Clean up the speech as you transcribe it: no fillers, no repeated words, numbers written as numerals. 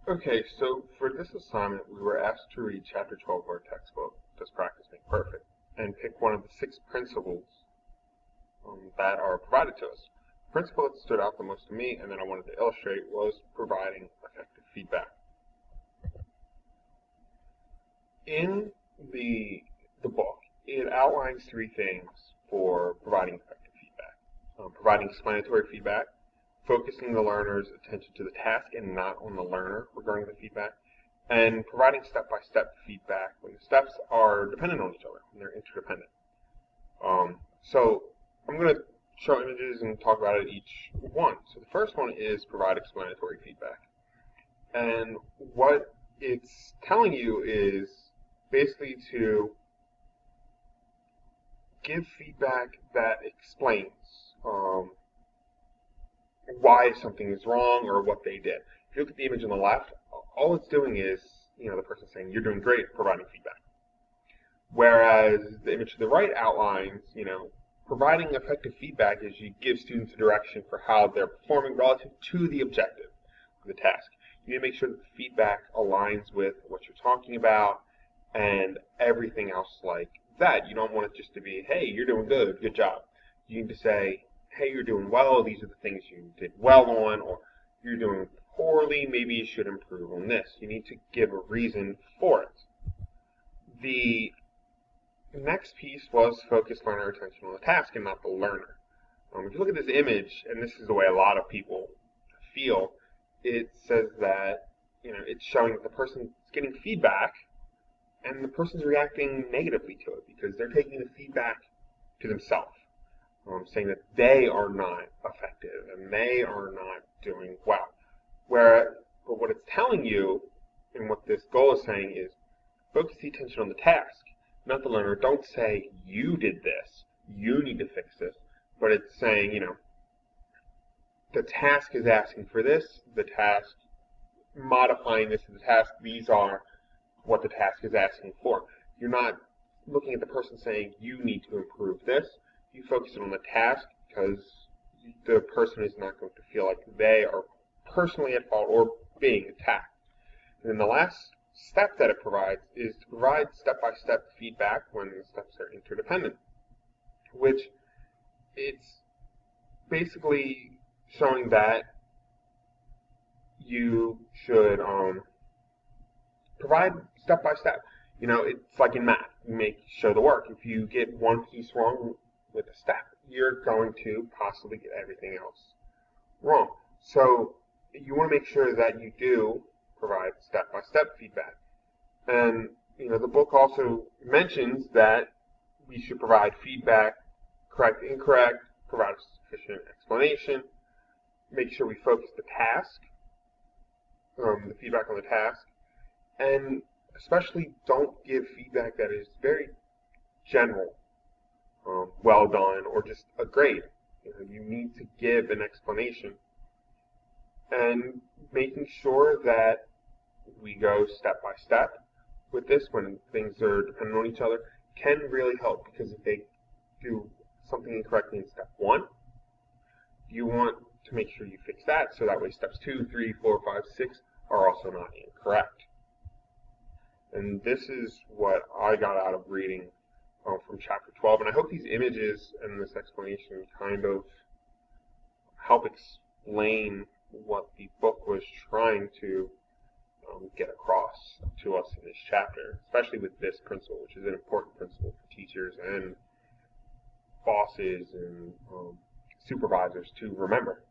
Okay, so for this assignment, we were asked to read Chapter 12 of our textbook, Does Practice Make Perfect, and pick one of the 6 principles that are provided to us. The principle that stood out the most to me and that I wanted to illustrate was providing effective feedback. In the book, it outlines 3 things for providing effective feedback. Providing explanatory feedback, focusing the learner's attention to the task and not on the learner regarding the feedback, and providing step-by-step feedback when the steps are dependent on each other, when they're interdependent. So I'm going to show images and talk about it each one. So the first one is provide explanatory feedback. And what it's telling you is basically to give feedback that explains why something is wrong or what they did. If you look at the image on the left, all it's doing is, the person saying, you're doing great, providing feedback. Whereas the image to the right outlines, providing effective feedback is you give students a direction for how they're performing relative to the objective of the task. You need to make sure that the feedback aligns with what you're talking about and everything else like that. You don't want it just to be, hey, you're doing good, good job. You need to say, hey, you're doing well, these are the things you did well on, or you're doing poorly, maybe you should improve on this. You need to give a reason for it. The next piece was focus learner attention on the task and not the learner. If you look at this image, and this is the way a lot of people feel, it says that it's showing that the person's getting feedback and the person's reacting negatively to it because they're taking the feedback to themselves. Saying that they are not effective and they are not doing well. But what it's telling you, and what this goal is saying, is focus the attention on the task, not the learner. Don't say, you did this, you need to fix this, but it's saying, the task is asking for this, the task, modifying this to the task, these are what the task is asking for. You're not looking at the person saying, you need to improve this. You focus it on the task because the person is not going to feel like they are personally at fault or being attacked. And then the last step that it provides is to provide step-by-step feedback when the steps are interdependent, which it's basically showing that you should provide step-by-step. It's like in math. You show the work. If you get one piece wrong with a step, you're going to possibly get everything else wrong. So you want to make sure that you do provide step-by-step feedback. And the book also mentions that we should provide feedback, correct, incorrect, provide a sufficient explanation, make sure we focus the task, the feedback on the task, and especially don't give feedback that is very general. Well done, or just a grade. You need to give an explanation. And making sure that we go step by step with this when things are dependent on each other can really help, because if they do something incorrectly in step 1, you want to make sure you fix that so that way steps 2, 3, 4, 5, 6 are also not incorrect. And this is what I got out of reading from chapter 12, and I hope these images and this explanation kind of help explain what the book was trying to get across to us in this chapter, especially with this principle, which is an important principle for teachers and bosses and supervisors to remember.